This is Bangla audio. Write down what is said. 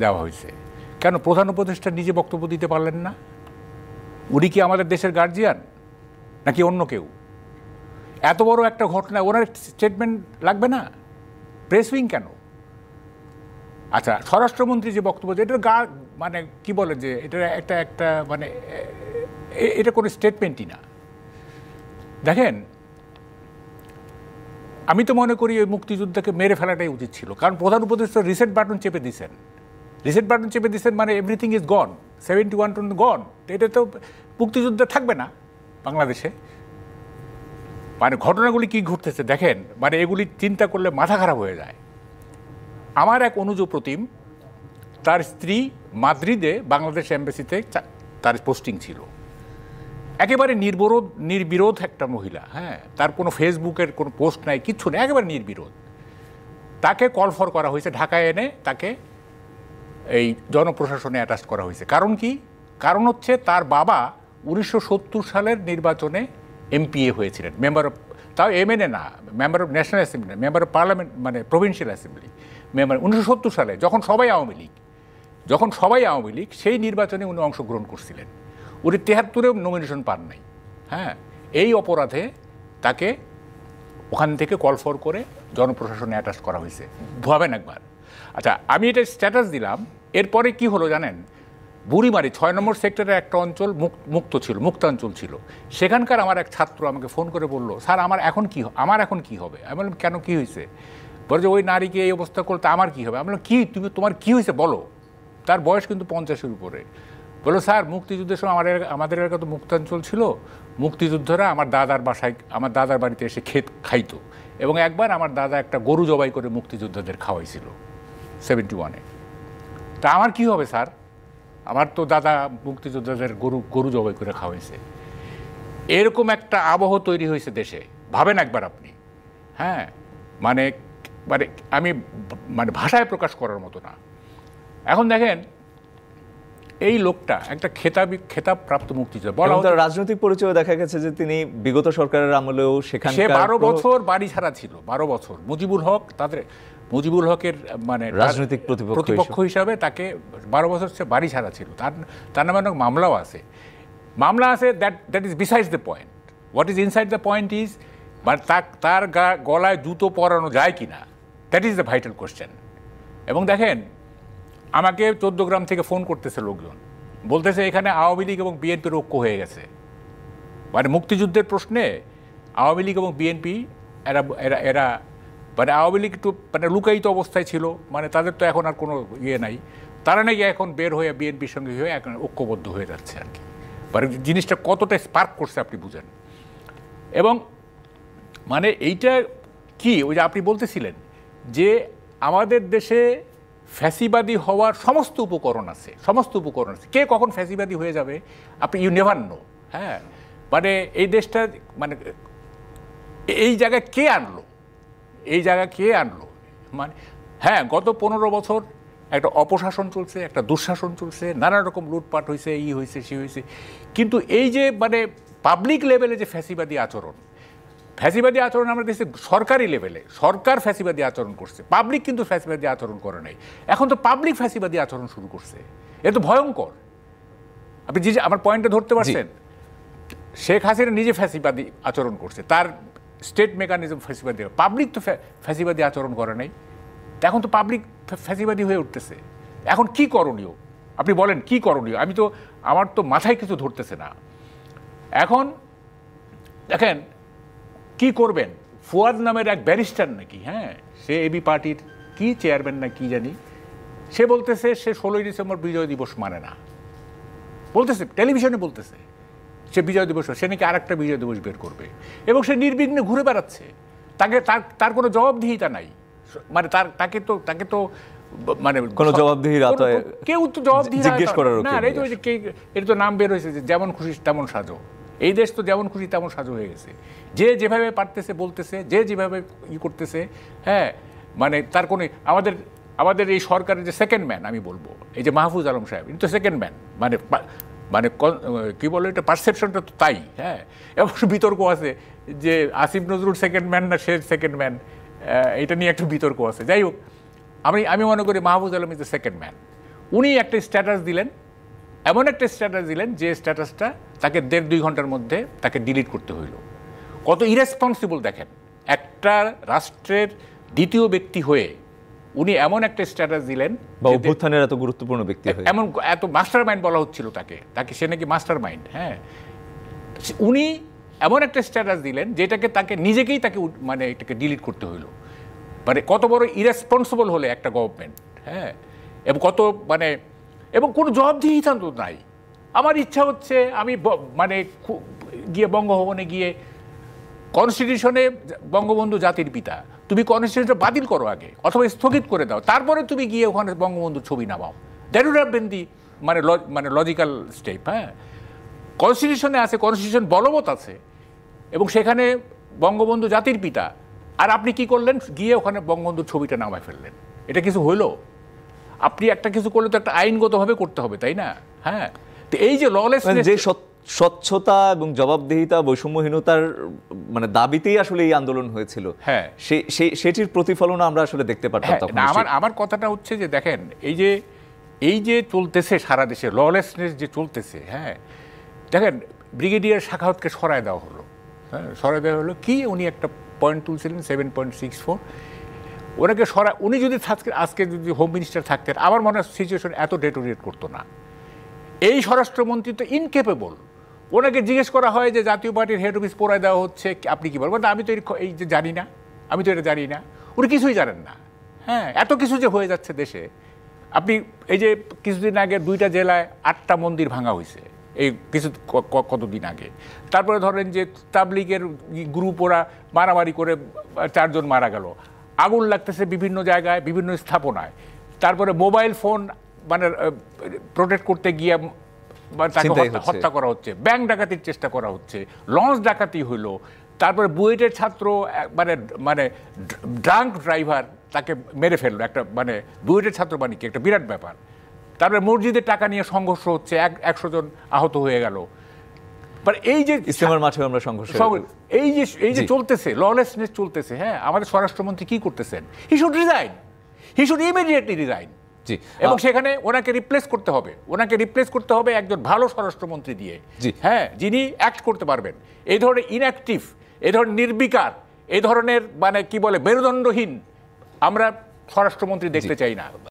দেওয়া হয়েছে। কেন প্রধান উপদেষ্টা নিজে বক্তব্য দিতে পারলেন না? উনি কি আমাদের দেশের গার্জিয়ান নাকি অন্য কেউ? এত বড় একটা ঘটনা ওনার স্টেটমেন্ট লাগবে না? প্রেস উইং কেন? আচ্ছা, স্বরাষ্ট্রমন্ত্রী যে বক্তব্য, এটার মানে কি বলে যে এটা একটা মানে এটা কোনো স্টেটমেন্টই না। দেখেন, আমি তো মনে করি ওই মুক্তিযুদ্ধকে মেরে ফেলাটাই উচিত ছিল, কারণ প্রধান উপদেষ্টা রিসেট বাটন চেপে দিয়েছেন। রিসেট বাটন চেপে দিয়েছেন মানে এভরিথিং ইজ গন, 71 গন। এটা তো মুক্তিযুদ্ধ থাকবে না বাংলাদেশে। মানে ঘটনাগুলি কি ঘটতেছে দেখেন, মানে এগুলি চিন্তা করলে মাথা খারাপ হয়ে যায়। আমার এক অনুজ প্রতিম, তার স্ত্রী মাদ্রিদে বাংলাদেশ এম্বাসিতে তার পোস্টিং ছিল, একেবারে নির্বিরোধ একটা মহিলা। হ্যাঁ, তার কোনো ফেসবুকের কোনো পোস্ট নাই, কিচ্ছু নেই, একেবারে নির্বিরোধ। তাকে কল ফর করা হয়েছে, ঢাকায় এনে তাকে এই জনপ্রশাসনে অ্যাটাচ করা হয়েছে। কারণ কি? কারণ হচ্ছে তার বাবা 1970 সালের নির্বাচনে এমপিএ হয়েছিলেন, মেম্বার অফ, তাও এমএনএ না, member of national assembly, member of parliament, মানে প্রভিন্সিয়াল অ্যাসেম্বলি মেম্বার। 1970 সালে যখন সবাই আওয়ামী লীগ, সেই নির্বাচনে উনি অংশগ্রহণ করছিলেন। উনি 73-এও নমিনেশন পান নাই। হ্যাঁ, এই অপরাধে তাকে ওখান থেকে কল ফর করে জনপ্রশাসনে অ্যাটাচ করা হয়েছে। ভাবেন একবার। আচ্ছা, আমি এটা স্ট্যাটাস দিলাম, এরপরে কি হলো জানেন? বুড়িমারি 6 নম্বর সেক্টরের একটা অঞ্চল মুক্তাঞ্চল ছিল। সেখানকার আমার এক ছাত্র আমাকে ফোন করে বলল, স্যার আমার এখন কি হবে? আমি বললাম, কেন, কি হয়েছে? বলে যে ওই নারীকে এই অবস্থা করতে আমার কি হবে? আমি বললাম, কি তোমার কি হয়েছে বলো। তার বয়স কিন্তু 50-এর উপরে। বললো, স্যার মুক্তিযুদ্ধের সময় আমাদের এলাকা তো মুক্তাঞ্চল ছিল, মুক্তিযুদ্ধরা আমার দাদার বাড়িতে এসে খাইতো, এবং একবার আমার দাদা একটা গরু জবাই করে মুক্তিযোদ্ধাদের খাওয়াইছিল 71-এ। তা আমার কি হবে স্যার? আমার তো দাদা মুক্তিযোদ্ধাদের গরু জবাই করে খাওয়াইছে। এরকম একটা আবহ তৈরি হয়েছে দেশে, ভাবেন একবার আপনি। হ্যাঁ, মানে আমি ভাষায় প্রকাশ করার মতো না। এখন দেখেন, এই লোকটা একটা খেতাবপ্রাপ্ত মুক্তিযোদ্ধা, রাজনৈতিক পরিচয় দেখা গেছে যে তিনি বিগত সরকারের আমলেও সেখানে 12 বছর বাড়ি ছাড়া ছিল। 12 বছর মুজিবুল হকের মানে রাজনৈতিক প্রতিপক্ষ হিসাবে তাকে 12 বছর সে বাড়ি ছাড়া ছিল। তার নামে অনেক মামলা আছে। That is besides the point. What is inside the point is, তার গলায় জুতো পরানো যায় কিনা, that is the vital question. এবং দেখেন, আমাকে 14 গ্রাম থেকে ফোন করতেছে লোকজন, বলতেছে এখানে আওয়ামী লীগ এবং বিএনপির ঐক্য হয়ে গেছে। মানে মুক্তিযুদ্ধের প্রশ্নে আওয়ামী লীগ এবং বিএনপি এরা মানে আওয়ামী লীগ একটু মানে লুকায়িত অবস্থায় ছিল, মানে তাদের তো এখন আর কোনো ইয়ে নাই, তারা নাকি এখন বের হয়ে বিএনপির সঙ্গে হয়ে এখন ঐক্যবদ্ধ হয়ে যাচ্ছে আর কি। মানে জিনিসটা কতটা স্পার্ক করছে আপনি বুঝেন। এবং মানে এইটা কি, ওই যে আপনি বলতেছিলেন যে আমাদের দেশে ফ্যাসিবাদী হওয়ার সমস্ত উপকরণ আছে। কে কখন ফ্যাসিবাদী হয়ে যাবে আপনি ইউ নেভার নো। হ্যাঁ, মানে এই দেশটা মানে এই জায়গায় কে আনলো? মানে হ্যাঁ, গত 15 বছর একটা অপশাসন চলছে, একটা দুঃশাসন চলছে, নানা রকম লুটপাট হয়েছে, সে হয়েছে, কিন্তু এই যে মানে পাবলিক লেভেলে যে ফ্যাসিবাদী আচরণ আমরা দেশে সরকারি লেভেলে সরকার ফ্যাসিবাদী আচরণ করছে, পাবলিক কিন্তু ফ্যাসিবাদী আচরণ করে নাই। এখন তো পাবলিক ফ্যাসিবাদী আচরণ শুরু করছে। এ তো ভয়ঙ্কর। আপনি যে আমার পয়েন্টটা ধরতে পারছেন? শেখ হাসিনা নিজে ফ্যাসিবাদী আচরণ করছে, তার স্টেট মেকানিজম ফ্যাসিবাদী। পাবলিক তো ফ্যাসিবাদী আচরণ করে নাই, এখন তো পাবলিক ফ্যাসিবাদী হয়ে উঠতেছে। এখন কি করণীয় আপনি বলেন, কি করণীয়? আমার তো মাথায় কিছু ধরতেছে না। এখন দেখেন কি করবেন। ফুয়াদ নামের এক ব্যারিস্টার নাকি, হ্যাঁ, সে এবি পার্টির কি চেয়ারম্যান না কি জানি, সে বলতেছে সে 16ই ডিসেম্বর বিজয় দিবস মানে না, বলতেছে টেলিভিশনে, বলতেছে সে বিজয় দিবস, সে নাকি আরেকটা বিজয় দিবস বের করবে, এবং সে নির্বিঘ্নে ঘুরে বেড়াচ্ছে। তার কোনো জবাবদিহিতা নাই। মানে তাকে তো মানে কোনো জবাবদিহির আওতায় কেউ তো জবাবদিহি জিজ্ঞেস করার না। এর তো নাম বের হয়েছে যে যেমন খুশি তেমন সাজো। এই দেশ তো যেমন খুশি তেমন সাজো হয়ে গেছে। যে যেভাবে পারতেছে বলতেছে, যে যেভাবে করতেছে। হ্যাঁ, মানে তার কোনো আমাদের এই সরকারের যে সেকেন্ড ম্যান আমি বলবো, এই যে মাহফুজ আলম সাহেব, ইনি তো সেকেন্ড ম্যান। মানে কি বলে, এটা পারসেপশনটা তো তাই। হ্যাঁ, এবং বিতর্ক আছে যে আসিফ নজরুল সেকেন্ড ম্যান না সে সেকেন্ড ম্যান, এটা নিয়ে একটু বিতর্ক আছে। যাই হোক, আমি মনে করি Mahfuz Alam is the second man. উনি একটা স্ট্যাটাস দিলেন, এমন একটা স্ট্যাটাস দিলেন যে স্ট্যাটাসটা তাকে 1.5-2 ঘন্টার মধ্যে তাকে ডিলিট করতে হইল। কত ইরেসপন্সিবল দেখেন, একটা রাষ্ট্রের দ্বিতীয় ব্যক্তি হয়ে উনি এমন একটা স্ট্যাটাস দিলেন, বা অভ্যুত্থানের এত গুরুত্বপূর্ণ ব্যক্তি হয়ে, এমন এত মাস্টার মাইন্ড বলা হচ্ছিল তাকে সে নাকি মাস্টার মাইন্ড। হ্যাঁ, উনি এমন একটা স্ট্যাটাস দিলেন যেটাকে তাকে নিজেকেই তাকে মানে এটাকে ডিলিট করতে হইলো। মানে কত বড় ইরেসপন্সিবল হলে একটা গভর্নমেন্ট। হ্যাঁ, এবং কত মানে এবং কোনো জবাবদিহিতা তো নাই। আমার ইচ্ছা হচ্ছে আমি মানে গিয়ে বঙ্গভবনে গিয়ে কনস্টিটিউশনে বঙ্গবন্ধু জাতির পিতা, তুমি কনস্টিটিউশনটা বাতিল করো আগে, অথবা স্থগিত করে দাও, তারপরে তুমি গিয়ে ওখানে বঙ্গবন্ধুর ছবি নামাও। দ্যাট উড হ্যাভ বিন দি মানে লজিক্যাল স্টেপ। হ্যাঁ, কনস্টিটিউশনে আছে, কনস্টিটিউশন বলবৎ আছে, এবং সেখানে বঙ্গবন্ধু জাতির পিতা, আর আপনি কি করলেন, গিয়ে ওখানে বঙ্গবন্ধুর ছবিটা নামায় ফেললেন। এটা কিছু হইলো? আপনি একটা কিছু করলে তো একটা আইনগতভাবে করতে হবে, তাই না? হ্যাঁ, তো এই যে ললেসনেস, যে স্বচ্ছতা এবং জবাবদিহিতা, বৈষম্যহীনতার মানে দাবিতেই আসলে এই আন্দোলন হয়েছিল, হ্যাঁ, সেটির প্রতিফলন আমরা আসলে দেখতে পারতাম তখন। আমার কথাটা হচ্ছে যে দেখেন, এই যে চলতেছে সারা দেশে ললেসনেস যে চলতেছে, হ্যাঁ, দেখেন ব্রিগেডিয়ার সাখাওয়াতকে সরায় দেওয়া হলো। হ্যাঁ, সরায় দেওয়া হলো কি, উনি একটা পয়েন্ট তুলছিলেন 7.64, ওনাকে উনি যদি আজকে যদি হোম মিনিস্টার থাকতেন, আমার মনে হয় সিচুয়েশন এত ডেটোরিয়েট করতো না। এই স্বরাষ্ট্রমন্ত্রী তো ইনকেপেবল। ওনাকে জিজ্ঞেস করা হয় যে জাতীয় পার্টির হেড অফিস পড়ায় দেওয়া হচ্ছে, আপনি কি বলবেন? আমি তো এই যে জানি না, আমি তো এটা জানি না। উনি কিছুই জানেন না। হ্যাঁ, এত কিছু যে হয়ে যাচ্ছে দেশে। আপনি এই যে কিছুদিন আগে 2টা জেলায় 8টা মন্দির ভাঙা হয়েছে, এই কিছু কতদিন আগে। তারপরে ধরেন যে তাবলিগের গ্রুপ ওরা মারামারি করে 4 জন মারা গেল, আগুন লাগতেছে বিভিন্ন জায়গায়, বিভিন্ন স্থাপনায়। তারপরে মোবাইল ফোন মানে প্রোটেক্ট করতে গিয়ে তাকে হত্যা করা হচ্ছে, ব্যাংক ডাকাতির চেষ্টা করা হচ্ছে, লঞ্চ ডাকাতি হইলো, তারপরে বুয়েটের ছাত্র মানে ড্রাঙ্ক ড্রাইভার তাকে মেরে ফেললো, একটা মানে বুয়েটের ছাত্র মানে কি একটা বিরাট ব্যাপার। তারপরে মসজিদের টাকা নিয়ে সংঘর্ষ হচ্ছে, 100 জন আহত হয়ে গেল। এই যে ইসলামের মাঠে আমরা সংঘর্ষ, এই যে চলতেছে, ললেসনেস চলতেছে। হ্যাঁ, আমাদের স্বরাষ্ট্রমন্ত্রী কি করতেছেন? He should resign, he should immediately resign. এবং সেখানে ওনাকে রিপ্লেস করতে হবে একজন ভালো স্বরাষ্ট্রমন্ত্রী দিয়ে, হ্যাঁ, যিনি অ্যাক্ট করতে পারবেন। এই ধরনের ইনঅ্যাক্টিভ, এই ধরনের নির্বিকার, এই ধরনের মানে কি বলে মেরুদণ্ডহীন আমরা স্বরাষ্ট্রমন্ত্রী দেখতে চাই না।